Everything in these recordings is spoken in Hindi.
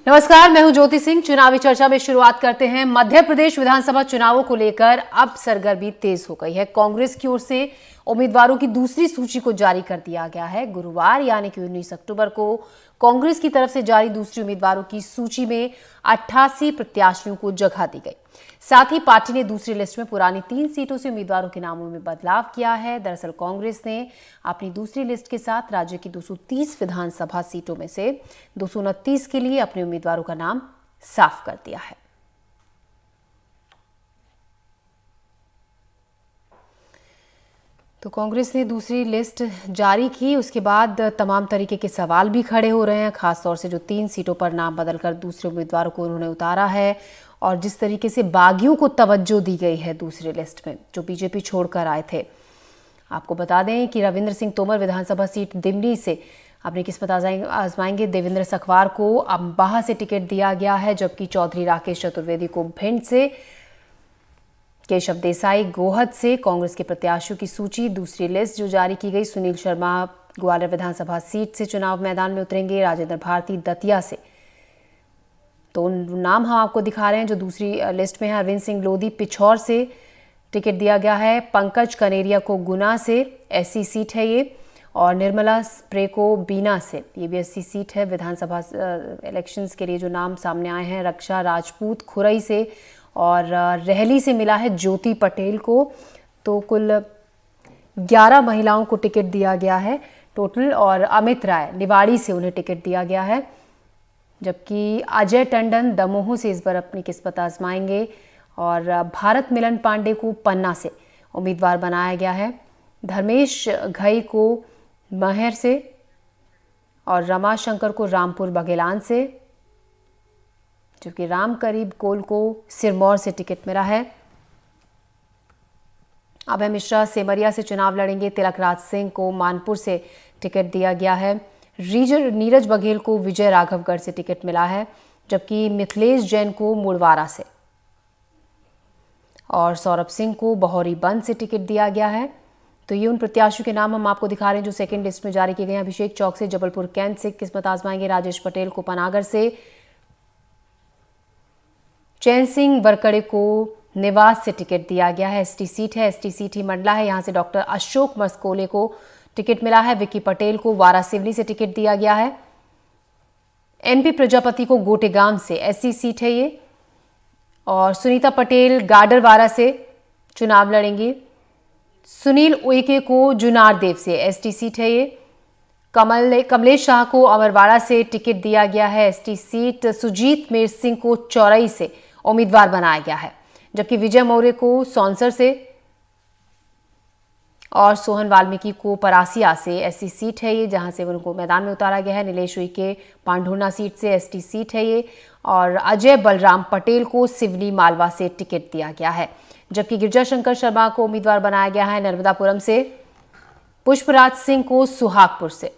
नमस्कार, मैं हूं ज्योति सिंह। चुनावी चर्चा में शुरुआत करते हैं। मध्य प्रदेश विधानसभा चुनावों को लेकर अब सरगर्मी तेज हो गई है। कांग्रेस की ओर से उम्मीदवारों की दूसरी सूची को जारी कर दिया गया है। गुरुवार यानी कि 19 अक्टूबर को कांग्रेस की तरफ से जारी दूसरी उम्मीदवारों की सूची में 88 प्रत्याशियों को जगह दी गई। साथ ही पार्टी ने दूसरी लिस्ट में पुरानी 3 सीटों से उम्मीदवारों के नामों में बदलाव किया है। दरअसल कांग्रेस ने अपनी दूसरी लिस्ट के साथ राज्य की 230 विधानसभा सीटों में से 229 के लिए अपने उम्मीदवारों का नाम साफ कर दिया है। तो कांग्रेस ने दूसरी लिस्ट जारी की, उसके बाद तमाम तरीके के सवाल भी खड़े हो रहे हैं, खासतौर से जो 3 सीटों पर नाम बदलकर दूसरे उम्मीदवारों को उन्होंने उतारा है और जिस तरीके से बागियों को तवज्जो दी गई है दूसरी लिस्ट में जो बीजेपी छोड़कर आए थे। आपको बता दें कि रविंद्र सिंह तोमर विधानसभा सीट दिमनी से अपनी किस्मत आजमाएंगे। देवेंद्र सखवार को अम्बाहा से टिकट दिया गया है, जबकि चौधरी राकेश चतुर्वेदी को भिंड से, केशव देसाई गोहद से। कांग्रेस के प्रत्याशियों की सूची दूसरी लिस्ट जो जारी की गई, सुनील शर्मा ग्वालियर विधानसभा सीट से चुनाव मैदान में उतरेंगे, राजेंद्र भारती दतिया से। तो नाम हम आपको दिखा रहे हैं जो दूसरी लिस्ट में है। अरविंद सिंह लोधी पिछौर से टिकट दिया गया है। पंकज कनेरिया को गुना से, एससी सीट है ये, और निर्मला स्प्रे को बीना से, ये भी एससी सीट है। विधानसभा इलेक्शंस के लिए जो नाम सामने आए हैं, रक्षा राजपूत खुरई से और रहली से मिला है ज्योति पटेल को। तो कुल 11 महिलाओं को टिकट दिया गया है टोटल, और अमित राय निवाड़ी से उन्हें टिकट दिया गया है, जबकि अजय टंडन दमोह से इस बार अपनी किस्मत आजमाएंगे और भारत मिलन पांडे को पन्ना से उम्मीदवार बनाया गया है। धर्मेश घई को महर से और रमाशंकर को रामपुर बघेलान से, जबकि राम करीब कोल को सिरमौर से टिकट मिला है। अभय मिश्रा सेमरिया से चुनाव लड़ेंगे। तिलकराज सिंह को मानपुर से टिकट दिया गया है। नीरज बघेल को विजय राघवगढ़ से टिकट मिला है, जबकि मिथिलेश जैन को मुड़वारा से और सौरभ सिंह को बहौरी बंद से टिकट दिया गया है। तो ये उन प्रत्याशियों के नाम हम आपको दिखा रहे हैं जो सेकंड लिस्ट में जारी किए गए हैं। अभिषेक चौक से जबलपुर कैंट से किस्मत आजमाएंगे। राजेश पटेल को पनागर से, चैन सिंह वरकड़े को निवास से टिकट दिया गया है। एसटी सीट है, एसटी सीट ही मंडला है, यहां से डॉक्टर अशोक मस्कोले को टिकट मिला है। विक्की पटेल को वारासिवनी से टिकट दिया गया है। एनपी प्रजापति को गोटेगांव से, एससी सीट है ये, और सुनीता पटेल गाडरवारा से चुनाव लड़ेंगी। सुनील उइके को जुनारदेव से, एसटी सीट है ये। कमलेश शाह को अमरवाड़ा से टिकट दिया गया है, एसटी सीट। सुजीत मेर सिंह को चौरई से उम्मीदवार बनाया गया है, जबकि विजय मौर्य को सौंसर से और सोहन वाल्मीकि को परासिया से, एससी सीट है ये, जहां से उनको मैदान में उतारा गया है। नीलेश उइके पांढुर्ना सीट से, एसटी सीट है ये, और अजय बलराम पटेल को सिवनी मालवा से टिकट दिया गया है, जबकि गिरजा शंकर शर्मा को उम्मीदवार बनाया गया है नर्मदापुरम से। पुष्पराज सिंह को सुहागपुर से,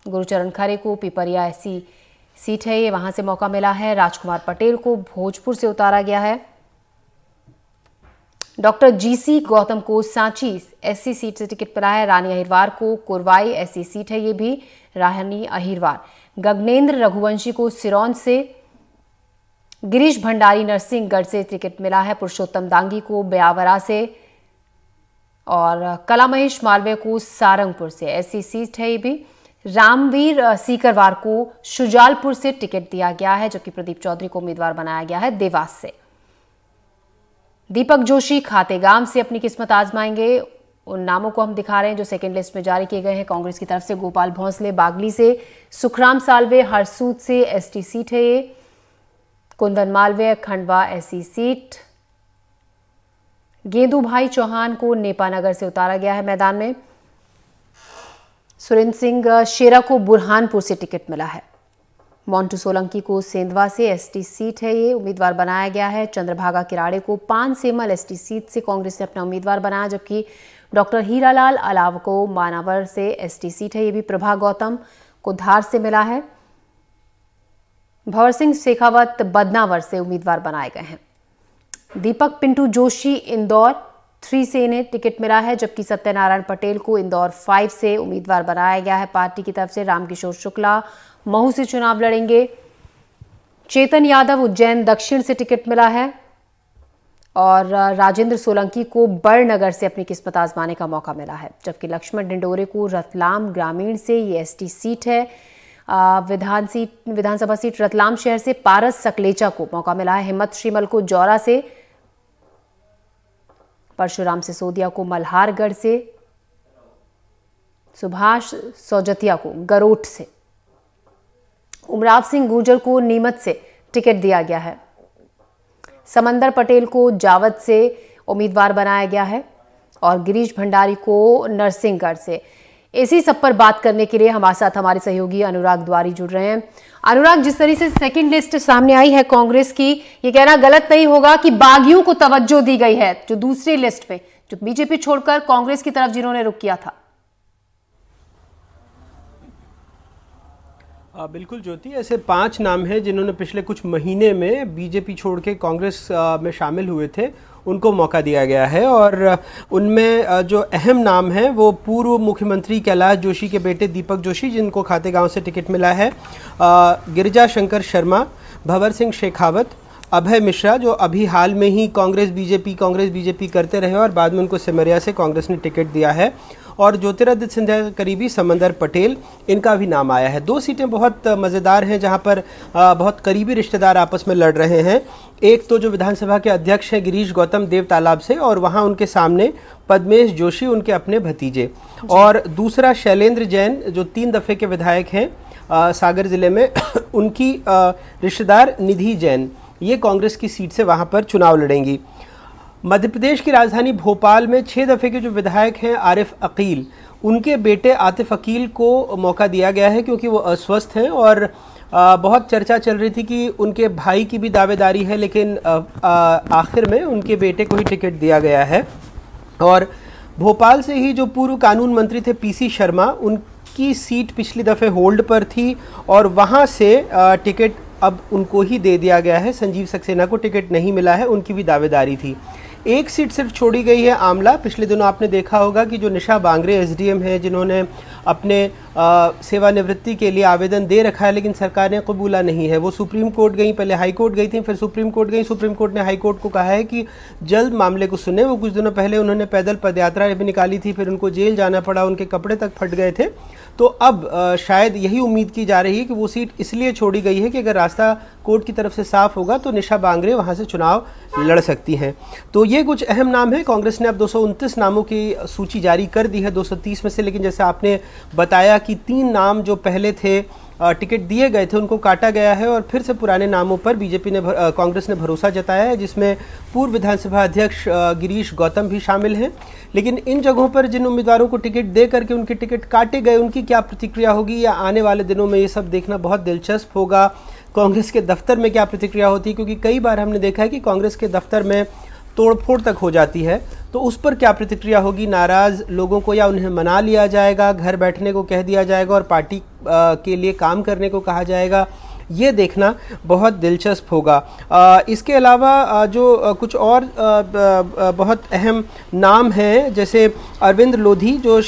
गुरुचरण खरे को पिपरिया एससी सीट है ये, वहां से मौका मिला है। राजकुमार पटेल को भोजपुर से उतारा गया है। डॉक्टर जीसी गौतम को सांची एससी सीट से टिकट मिला है। रानी अहिरवार को कुरवाई, एससी सीट है ये भी, रानी अहिरवार। गगनेंद्र रघुवंशी को सिरौन से, गिरीश भंडारी नरसिंहगढ़ से टिकट मिला है। पुरुषोत्तम दांगी को ब्यावरा से और कला महेश मालवीय को सारंगपुर से, एससी सीट है ये भी। रामवीर सीकरवार को शुजालपुर से टिकट दिया गया है, जबकि प्रदीप चौधरी को उम्मीदवार बनाया गया है देवास से। दीपक जोशी खातेगांव से अपनी किस्मत आजमाएंगे। उन नामों को हम दिखा रहे हैं जो सेकंड लिस्ट में जारी किए गए हैं कांग्रेस की तरफ से। गोपाल भोंसले बागली से, सुखराम सालवे हरसूद से, एसटी सीट है ये। Kundan Malviya Khandwa, SC seat. गेंदू भाई चौहान को नेपानगर से उतारा गया है मैदान में। सुरेंद्र सिंह शेरा को बुरहानपुर से टिकट मिला है। मोंटू सोलंकी को सेंधवा से, एसटी सीट है ये, उम्मीदवार बनाया गया है। चंद्रभागा किराड़े को पानसेमल एसटी सीट से कांग्रेस ने अपना उम्मीदवार बनाया, जबकि डॉक्टर हीरालाल अलाव को मानावर से, एसटी सीट है ये भी। प्रभा गौतम को धार से मिला है। भंवर सिंह शेखावत बदनावर से उम्मीदवार बनाए गए हैं। दीपक पिंटू जोशी इंदौर 3 से इन्हें टिकट मिला है, जबकि सत्यनारायण पटेल को इंदौर 5 से उम्मीदवार बनाया गया है। पार्टी की तरफ से रामकिशोर शुक्ला महू से चुनाव लड़ेंगे। चेतन यादव उज्जैन दक्षिण से टिकट मिला है और राजेंद्र सोलंकी को बड़नगर से अपनी किस्मत आजमाने का मौका मिला है, जबकि लक्ष्मण डिंडोरे को रतलाम ग्रामीण से, ये एसटी सीट है, विधानसभा सीट रतलाम शहर से पारस सकलेचा को मौका मिला है। हिम्मत श्रीमल को जौरा से, परशुराम सिसोदिया को मल्हारगढ़ से, सुभाष सौजतिया को गरोठ से, उमराव सिंह गुर्जर को नीमच से टिकट दिया गया है। समंदर पटेल को जावद से उम्मीदवार बनाया गया है और गिरीश भंडारी को नरसिंहगढ़ से। इसी सब पर बात करने के लिए हमारे साथ हमारे सहयोगी अनुराग द्वारी जुड़ रहे हैं। अनुराग, जिस तरीके से सेकंड लिस्ट सामने आई है कांग्रेस की, ये कहना गलत नहीं होगा कि बागियों को तवज्जो दी गई है जो दूसरी लिस्ट पे, जो बीजेपी छोड़कर कांग्रेस की तरफ जिन्होंने रुख किया था? बिल्कुल ज्योति, ऐसे 5 नाम हैं जिन्होंने पिछले कुछ महीने में बीजेपी छोड़ के कांग्रेस में शामिल हुए थे, उनको मौका दिया गया है। और उनमें जो अहम नाम है वो पूर्व मुख्यमंत्री कैलाश जोशी के बेटे दीपक जोशी, जिनको खातेगांव से टिकट मिला है, गिरिजा शंकर शर्मा, भंवर सिंह शेखावत, अभय मिश्रा, जो अभी हाल में ही कांग्रेस बीजेपी करते रहे और बाद में उनको सिमरिया से कांग्रेस ने टिकट दिया है, और ज्योतिरादित्य सिंधिया के करीबी समंदर पटेल, इनका भी नाम आया है। 2 सीटें बहुत मज़ेदार हैं जहां पर बहुत करीबी रिश्तेदार आपस में लड़ रहे हैं। एक तो जो विधानसभा के अध्यक्ष हैं गिरीश गौतम देव तालाब से, और वहां उनके सामने पद्मेश जोशी, उनके अपने भतीजे, और दूसरा शैलेंद्र जैन जो 3 दफ़े के विधायक हैं सागर जिले में उनकी रिश्तेदार निधि जैन, ये कांग्रेस की सीट से वहां पर चुनाव लड़ेंगी। मध्य प्रदेश की राजधानी भोपाल में 6 दफ़े के जो विधायक हैं आरिफ अकील, उनके बेटे आतिफ अकील को मौका दिया गया है क्योंकि वो अस्वस्थ हैं, और बहुत चर्चा चल रही थी कि उनके भाई की भी दावेदारी है, लेकिन आखिर में उनके बेटे को ही टिकट दिया गया है। और भोपाल से ही जो पूर्व कानून मंत्री थे पीसी शर्मा, उनकी सीट पिछली दफ़े होल्ड पर थी और वहाँ से टिकट अब उनको ही दे दिया गया है। संजीव सक्सेना को टिकट नहीं मिला है, उनकी भी दावेदारी थी। एक सीट सिर्फ छोड़ी गई है आमला। पिछले दिनों आपने देखा होगा कि जो निशा बांगरे एसडीएम है, जिन्होंने अपने सेवानिवृत्ति के लिए आवेदन दे रखा है लेकिन सरकार ने कबूला नहीं है, वो सुप्रीम कोर्ट गई, पहले हाई कोर्ट गई थी, फिर सुप्रीम कोर्ट गई। सुप्रीम कोर्ट ने हाई कोर्ट को कहा है कि जल्द मामले को सुने। वो कुछ दिनों पहले उन्होंने पैदल पदयात्रा भी निकाली थी, फिर उनको जेल जाना पड़ा, उनके कपड़े तक फट गए थे। तो अब शायद यही उम्मीद की जा रही है कि वो सीट इसलिए छोड़ी गई है कि अगर रास्ता कोर्ट की तरफ से साफ होगा तो निशा बांगरे वहां से चुनाव लड़ सकती हैं। तो ये कुछ अहम नाम है। कांग्रेस ने अब 229 नामों की सूची जारी कर दी है 230 में से, लेकिन जैसे आपने बताया कि 3 नाम जो पहले थे टिकट दिए गए थे उनको काटा गया है और फिर से पुराने नामों पर कांग्रेस ने भरोसा जताया है, जिसमें पूर्व विधानसभा अध्यक्ष गिरीश गौतम भी शामिल हैं। लेकिन इन जगहों पर जिन उम्मीदवारों को टिकट दे करके उनके टिकट काटे गए, उनकी क्या प्रतिक्रिया होगी, या आने वाले दिनों में ये सब देखना बहुत दिलचस्प होगा। कांग्रेस के दफ्तर में क्या प्रतिक्रिया होती है, क्योंकि कई बार हमने देखा है कि कांग्रेस के दफ्तर में तोड़फोड़ तक हो जाती है, तो उस पर क्या प्रतिक्रिया होगी। नाराज लोगों को या उन्हें मना लिया जाएगा, घर बैठने को कह दिया जाएगा और पार्टी के लिए काम करने को कहा जाएगा, ये देखना बहुत दिलचस्प होगा। इसके अलावा जो कुछ और बहुत अहम नाम हैं, जैसे अरविंद लोधी जो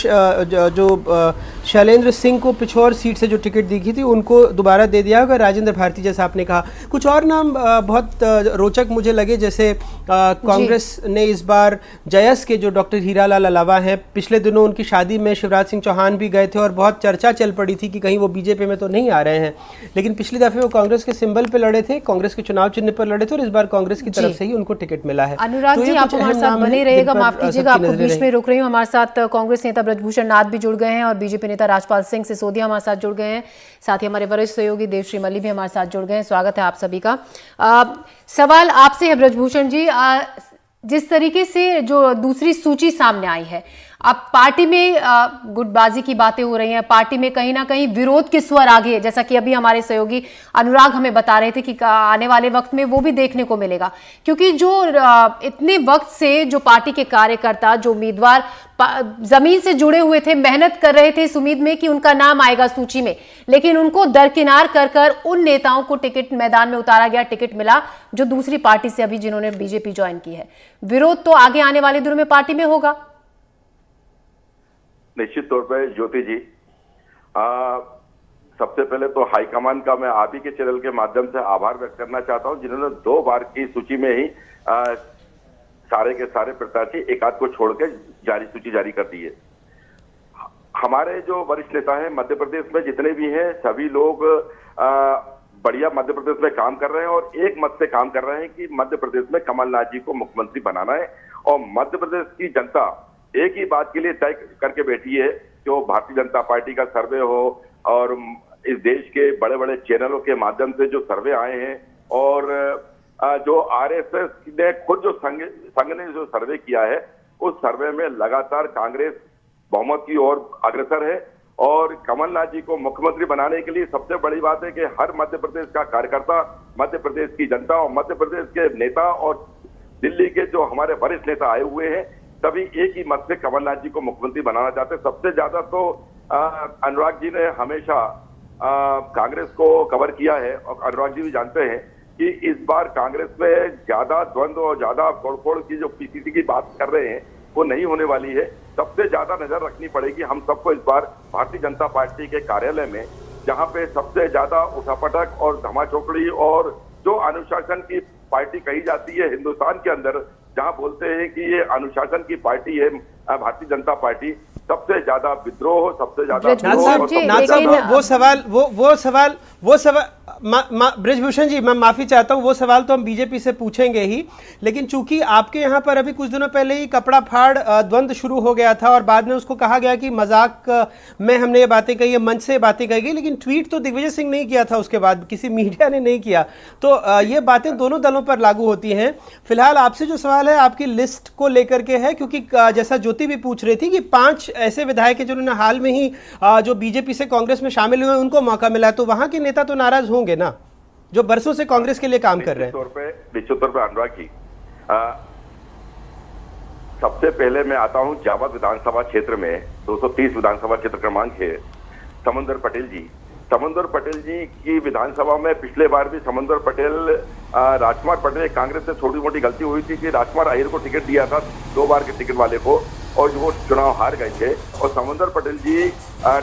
शैलेंद्र सिंह को पिछौर सीट से जो टिकट दी गई थी उनको दोबारा दे दिया होगा। राजेंद्र भारती, जैसा आपने कहा। कुछ और नाम बहुत रोचक मुझे लगे, जैसे कांग्रेस ने इस बार जयस के जो डॉक्टर हीरालाल अलावा हैं, पिछले दिनों उनकी शादी में शिवराज सिंह चौहान भी गए थे और बहुत चर्चा चल पड़ी थी कि कहीं वो बीजेपी में तो नहीं आ रहे हैं, लेकिन पिछली दफे वो कांग्रेस के सिंबल पे लड़े थे, कांग्रेस के चुनाव चिन्ह पर लड़े थे और इस बार कांग्रेस की तरफ से ही उनको टिकट मिला है। अनुराग जी, आप हमारे साथ बने रहिएगा, माफ कीजिएगा आपको बीच में रोक रही हूँ। हमारे साथ कांग्रेस नेता ब्रजभूषण नाथ भी जुड़ गए हैं और बीजेपी नेता राजपाल सिंह सिसोदिया हमारे साथ जुड़ गए हैं, साथ ही हमारे वरिष्ठ सहयोगी देवश्री मल्ली भी हमारे साथ जुड़ गए हैं। स्वागत है आप सभी का। सवाल आपसे है ब्रजभूषण जी, जिस तरीके से जो दूसरी सूची सामने आई है, अब पार्टी में गुटबाजी की बातें हो रही हैं, पार्टी में कहीं ना कहीं विरोध के स्वर आगे है, जैसा कि अभी हमारे सहयोगी अनुराग हमें बता रहे थे कि आने वाले वक्त में वो भी देखने को मिलेगा, क्योंकि जो इतने वक्त से जो पार्टी के कार्यकर्ता, जो उम्मीदवार जमीन से जुड़े हुए थे, मेहनत कर रहे थे इस उम्मीद में कि उनका नाम आएगा सूची में, लेकिन उनको दरकिनार कर उन नेताओं को टिकट मैदान में उतारा गया, टिकट मिला जो दूसरी पार्टी से अभी जिन्होंने बीजेपी ज्वाइन की है। विरोध तो आगे आने वाले दिनों में पार्टी में होगा। निश्चित तौर पर ज्योति जी, सबसे पहले तो हाईकमान का मैं आप ही के चैनल के माध्यम से आभार व्यक्त करना चाहता हूं, जिन्होंने 2 बार की सूची में ही सारे के सारे प्रत्याशी एक आध को छोड़कर सूची जारी कर दी है। हमारे जो वरिष्ठ नेता हैं मध्य प्रदेश में जितने भी हैं, सभी लोग बढ़िया मध्य प्रदेश में काम कर रहे हैं और एक मत से काम कर रहे हैं कि मध्य प्रदेश में कमलनाथ जी को मुख्यमंत्री बनाना है। और मध्य प्रदेश की जनता एक ही बात के लिए तय करके बैठी है कि वो भारतीय जनता पार्टी का सर्वे हो और इस देश के बड़े बड़े चैनलों के माध्यम से जो सर्वे आए हैं और जो आरएसएस ने खुद जो संघ ने जो सर्वे किया है, उस सर्वे में लगातार कांग्रेस बहुमत की ओर अग्रसर है। और कमलनाथ जी को मुख्यमंत्री बनाने के लिए सबसे बड़ी बात है कि हर मध्य प्रदेश का कार्यकर्ता, मध्य प्रदेश की जनता और मध्य प्रदेश के नेता और दिल्ली के जो हमारे वरिष्ठ नेता आए हुए हैं, सभी एक ही मत से कमलनाथ जी को मुख्यमंत्री बनाना चाहते हैं। सबसे ज्यादा तो अनुराग जी ने हमेशा कांग्रेस को कवर किया है और अनुराग जी भी जानते हैं कि इस बार कांग्रेस में ज्यादा द्वंद्व और ज्यादा तोड़फोड़ की जो पीसीसी की बात कर रहे हैं वो नहीं होने वाली है। सबसे ज्यादा नजर रखनी पड़ेगी हम सबको इस बार भारतीय जनता पार्टी के कार्यालय में, जहां पे सबसे ज्यादा उठापटक और धमाचौकड़ी और जो अनुशासन की पार्टी कही जाती है हिंदुस्तान के अंदर, जहां बोलते हैं कि ये अनुशासन की पार्टी है भारतीय जनता पार्टी, सबसे ज्यादा विद्रोह, सबसे ज्यादा वो सवाल बृजभूषण जी, मैं माफी चाहता हूं, वो सवाल तो हम बीजेपी से पूछेंगे ही, लेकिन चूंकि आपके यहां पर अभी कुछ दिनों पहले ही कपड़ा फाड़ द्वंद्व शुरू हो गया था और बाद में उसको कहा गया कि मजाक में हमने ये बातें कही है, मंच से बातें कही गई, लेकिन ट्वीट तो दिग्विजय सिंह नहीं किया था, उसके बाद किसी मीडिया ने नहीं किया, तो ये बातें दोनों दलों पर लागू होती हैं। फिलहाल आपसे जो सवाल है आपकी लिस्ट को लेकर के है, क्योंकि जैसा ज्योति भी पूछ रही थी कि 5 ऐसे विधायक हैं जिन्होंने हाल में ही जो बीजेपी से कांग्रेस में शामिल हुए उनको मौका मिला, तो वहां के नेता तो नाराज होंगे ना, जो बरसों से कांग्रेस के लिए काम कर रहे हैं। निश्चित तौर पर अनुराग जी, सबसे पहले मैं आता हूं जावद विधानसभा क्षेत्र में, 230 विधानसभा क्षेत्र क्रमांक है, समंदर पटेल जी। समंदर पटेल जी की विधानसभा में पिछले बार भी समंदर पटेल, राजकुमार पटेल, कांग्रेस से छोटी मोटी गलती हुई थी कि राजकुमार अहिर को टिकट दिया था 2 बार के टिकट वाले को, और जो वो चुनाव हार गए थे और समंदर पटेल जी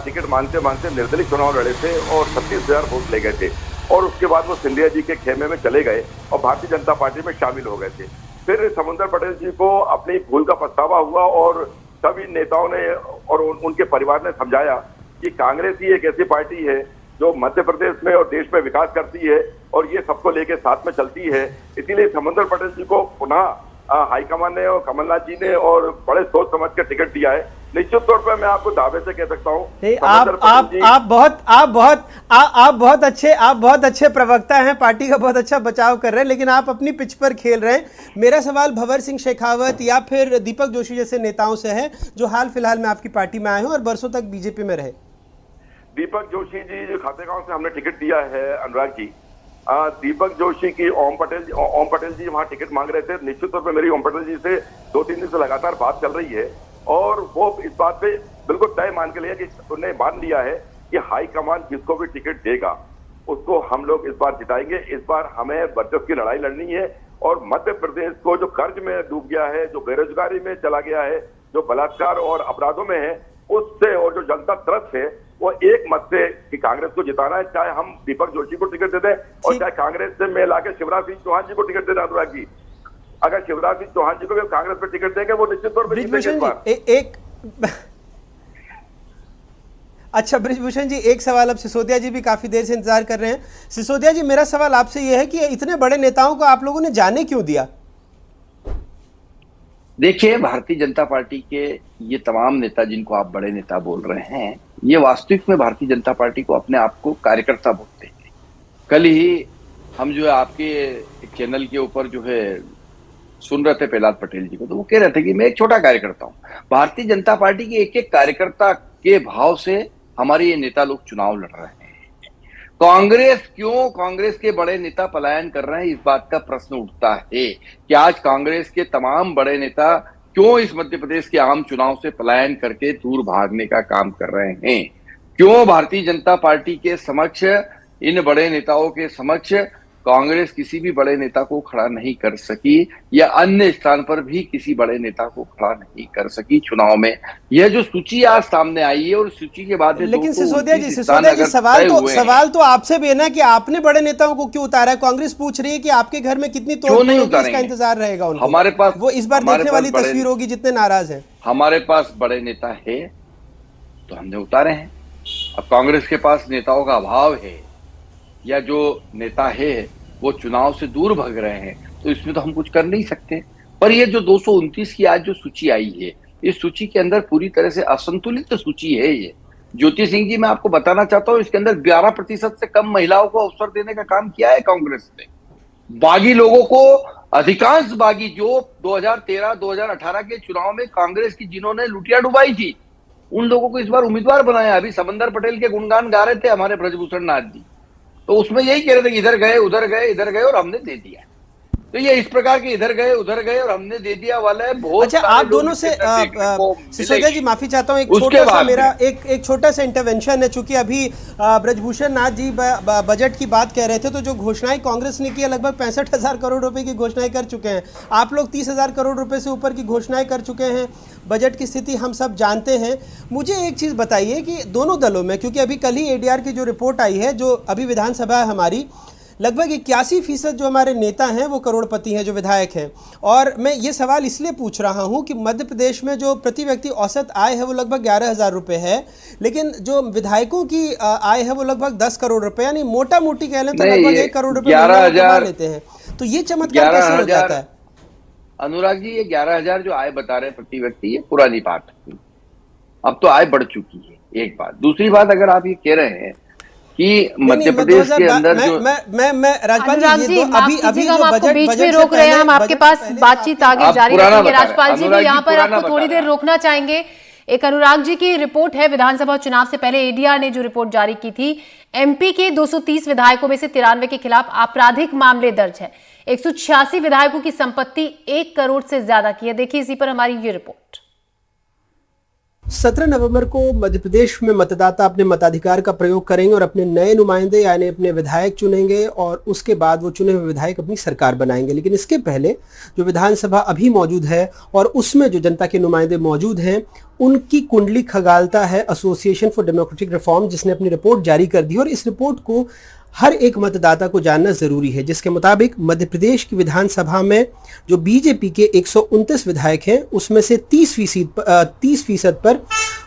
टिकट मांगते मांगते निर्दलीय चुनाव लड़े थे और 36,000 वोट ले गए थे और उसके बाद वो सिंधिया जी के खेमे में चले गए और भारतीय जनता पार्टी में शामिल हो गए थे। फिर समंदर पटेल जी को अपनी भूल का पछतावा हुआ और सभी नेताओं ने और उनके परिवार ने समझाया कि कांग्रेस ही एक ऐसी पार्टी है जो मध्य प्रदेश में और देश में विकास करती है और ये सबको लेके साथ में चलती है। इसीलिए समंदर पटेल जी को पुनः हाईकमान ने और कमलनाथ जी ने और बड़े सोच समझ के टिकट दिया है। निश्चित तौर पर मैं आपको दावे से कह सकता हूँ, आप बहुत अच्छे प्रवक्ता हैं, पार्टी का बहुत अच्छा बचाव कर रहे हैं, लेकिन आप अपनी पिच पर खेल रहे हैं। मेरा सवाल भंवर सिंह शेखावत या फिर दीपक जोशी जैसे नेताओं से है जो हाल फिलहाल में आपकी पार्टी में आए हैं और बरसों तक बीजेपी में रहे। दीपक जोशी जी जो खातेगांव से हमने टिकट दिया है अनुराग जी, दीपक जोशी की ओम पटेल जी वहां टिकट मांग रहे थे। निश्चित तौर पे मेरी ओम पटेल जी से 2-3 दिन से लगातार बात चल रही है और वो इस बात पे बिल्कुल तय मान के लिया कि उन्होंने मान लिया है कि हाईकमान जिसको भी टिकट देगा उसको हम लोग इस बार जिताएंगे। इस बार हमें वर्चस्व की लड़ाई लड़नी है और मध्य प्रदेश को जो कर्ज में डूब गया है, जो बेरोजगारी में चला गया है, जो बलात्कार और अपराधों में है, उससे और जो जनता त्रस्त है वो एक मत से कि कांग्रेस को जिताना है, चाहे हम दीपक जोशी को टिकट दे दें और चाहे कांग्रेस से मैं लाके शिवराज सिंह चौहान जी को टिकट दे दें। अनुराग जी, अगर शिवराज सिंह चौहान जी को भी कांग्रेस पे टिकट देंगे वो निश्चित तौर पर अच्छा बृजभूषण जी, एक सवाल अब सिसोदिया जी भी काफी देर से इंतजार कर रहे हैं। सिसोदिया जी, मेरा सवाल आपसे यह है कि इतने बड़े नेताओं को आप लोगों ने जाने क्यों दिया? देखिए, भारतीय जनता पार्टी के ये तमाम नेता जिनको आप बड़े नेता बोल रहे हैं, ये वास्तविक में भारतीय जनता पार्टी को अपने आप को कार्यकर्ता बोलते हैं। कल ही हम जो है आपके चैनल के ऊपर जो है सुन रहे थे प्रहलाद पटेल जी को, तो वो कह रहे थे कि मैं एक छोटा कार्यकर्ता हूं, भारतीय जनता पार्टी के एक एक कार्यकर्ता के भाव से हमारे ये नेता लोग चुनाव लड़ रहे हैं। कांग्रेस के बड़े नेता पलायन कर रहे हैं, इस बात का प्रश्न उठता है कि आज कांग्रेस के तमाम बड़े नेता क्यों इस मध्य प्रदेश के आम चुनाव से पलायन करके दूर भागने का काम कर रहे हैं। क्यों भारतीय जनता पार्टी के समक्ष, इन बड़े नेताओं के समक्ष कांग्रेस किसी भी बड़े नेता को खड़ा नहीं कर सकी, या अन्य स्थान पर भी किसी बड़े नेता को खड़ा नहीं कर सकी चुनाव में। यह जो सूची आज सामने आई है और सूची के बाद लेकिन सिसोदिया जी सवाल तो आपसे भी है ना कि आपने बड़े नेताओं को क्यों उतारा है। कांग्रेस पूछ रही है कि आपके घर में कितनी तोड़ नहीं होगी, इसका इंतजार रहेगा उनको। हमारे पास वो इस बार देखने वाली तस्वीर होगी जितने नाराज हैं। हमारे पास बड़े नेता है तो हमने उतारे हैं। अब कांग्रेस के पास नेताओं का अभाव है या जो नेता है वो चुनाव से दूर भाग रहे हैं, तो इसमें तो हम कुछ कर नहीं सकते। पर ये जो 229 की आज जो सूची आई है, इस सूची के अंदर पूरी तरह से असंतुलित सूची है। ये ज्योति सिंह जी, मैं आपको बताना चाहता हूं, इसके अंदर 11% से कम महिलाओं को अवसर देने का काम किया है कांग्रेस ने। बागी लोगों को, अधिकांश बागी जो 2013-2018 के चुनाव में कांग्रेस की जिन्होंने लुटिया डुबाई थी, उन लोगों को इस बार उम्मीदवार बनाया। अभी समंदर पटेल के गुणगान गा रहे थे हमारे ब्रजभूषण नाथ जी, तो उसमें यही कह रहे थे कि इधर गए उधर गए इधर गए और हमने दे दिया। तो ये इस प्रकार के इधर गए उधर गए और हमने दे दिया वाला है। बहुत अच्छा, आप दोनों से सिसोदिया जी माफी चाहता हूं, एक छोटा सा मेरा एक छोटा सा इंटरवेंशन है। चूंकि अभी ब्रजभूषण नाथ जी बजट की बात कह रहे थे, तो जो घोषणाएं कांग्रेस ने की, लगभग 65,000 करोड़ रुपए की घोषणाएं कर चुके हैं। आप लोग 30,000 करोड़ रुपए से ऊपर की घोषणाएं कर चुके हैं। बजट की स्थिति हम सब जानते हैं। मुझे एक चीज बताइए कि दोनों दलों में, क्योंकि अभी कल ही एडीआर की जो रिपोर्ट आई है, जो अभी विधानसभा है हमारी, लगभग 81% जो हमारे नेता हैं वो करोड़पति हैं, जो विधायक हैं। और मैं ये सवाल इसलिए पूछ रहा हूं कि मध्य प्रदेश में जो प्रति व्यक्ति औसत आय है वो लगभग 11,000 रुपये है, लेकिन जो विधायकों की आय है वो लगभग 10 करोड़ रुपए, यानी मोटा मोटी कह लें तो लगभग 1 करोड़ रुपए कमा लेते हैं। तो ये चमत्कार कैसे हो जाता है? अनुराग जी, ये 11,000 जो आय बता रहे हैं प्रति व्यक्ति, ये पुरानी बात है। अब तो आय बढ़ चुकी है, एक बात। दूसरी बात, अगर आप ये कह रहे हैं कि मध्य प्रदेश के अंदर जो मैं राजपाल जी अभी हम आपको बीच में रोक रहे हैं, हम आपके पास बातचीत आगे जारी रखेंगे। राजपाल जी भी यहाँ पर आपको थोड़ी देर रोकना चाहेंगे। एक अनुराग जी की रिपोर्ट है, विधानसभा चुनाव से पहले एडीआर ने जो रिपोर्ट जारी की थी, एमपी के 230 विधायकों में से 93 के खिलाफ आपराधिक मामले दर्ज है। 186 विधायकों की संपत्ति 1 करोड़ से ज्यादा की है। देखिए इसी पर हमारी ये रिपोर्ट। 17 नवंबर को मध्य प्रदेश में मतदाता अपने मताधिकार का प्रयोग करेंगे और अपने नए नुमाइंदे यानी अपने विधायक चुनेंगे, और उसके बाद वो चुने हुए विधायक अपनी सरकार बनाएंगे। लेकिन इसके पहले जो विधानसभा अभी मौजूद है और उसमें जो जनता के नुमाइंदे मौजूद हैं, उनकी कुंडली खगालता है एसोसिएशन फॉर डेमोक्रेटिक रिफॉर्म, जिसने अपनी रिपोर्ट जारी कर दी। और इस रिपोर्ट को हर एक मतदाता को जानना जरूरी है, जिसके मुताबिक मध्य प्रदेश की विधानसभा में जो बीजेपी के 129 विधायक हैं, उसमें से 30% पर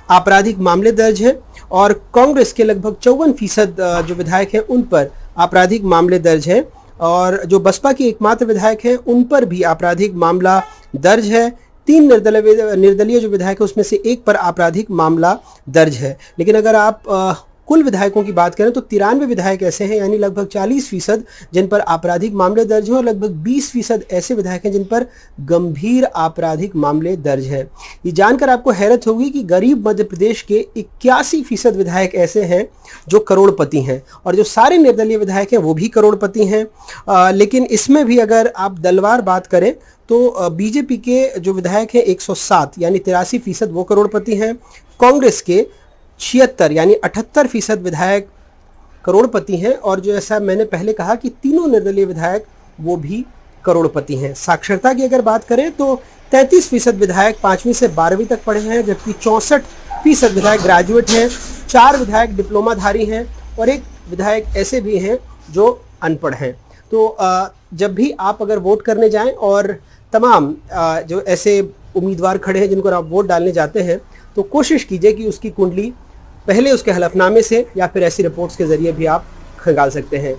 आपराधिक मामले दर्ज हैं, और कांग्रेस के लगभग 54% जो विधायक हैं उन पर आपराधिक मामले दर्ज हैं, और जो बसपा के एकमात्र विधायक हैं उन पर भी आपराधिक मामला दर्ज है। 3 निर्दलीय जो विधायक है उसमें से 1 पर आपराधिक मामला दर्ज है। लेकिन अगर आप कुल विधायकों की बात करें तो 93 विधायक ऐसे हैं, यानी लगभग 40% जिन पर आपराधिक मामले दर्ज हैं, और लगभग 20% ऐसे विधायक हैं जिन पर गंभीर आपराधिक मामले दर्ज हैं। ये जानकर आपको हैरत होगी कि गरीब मध्य प्रदेश के 81% विधायक ऐसे हैं जो करोड़पति हैं, और जो सारे निर्दलीय विधायक हैं वो भी करोड़पति हैं। लेकिन इसमें भी अगर आप दलवार बात करें तो बीजेपी के जो विधायक हैं 107 यानी 83% वो करोड़पति हैं। कांग्रेस के 76 यानी 78% विधायक करोड़पति हैं, और जो ऐसा मैंने पहले कहा कि तीनों निर्दलीय विधायक वो भी करोड़पति हैं। साक्षरता की अगर बात करें तो 33% विधायक 5वीं से 12वीं तक पढ़े हैं, जबकि 64% विधायक ग्रेजुएट हैं, 4 विधायक डिप्लोमाधारी हैं, और 1 विधायक ऐसे भी हैं जो अनपढ़ हैं। तो जब भी आप अगर वोट करने जाएं, और तमाम जो ऐसे उम्मीदवार खड़े हैं जिनको आप वोट डालने जाते हैं, तो कोशिश कीजिए कि उसकी कुंडली पहले उसके हलफनामे से या फिर ऐसी रिपोर्ट्स के जरिए भी आप खंगाल सकते हैं।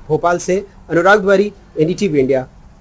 भोपाल से अनुराग द्वारी, एनडीटीवी इंडिया।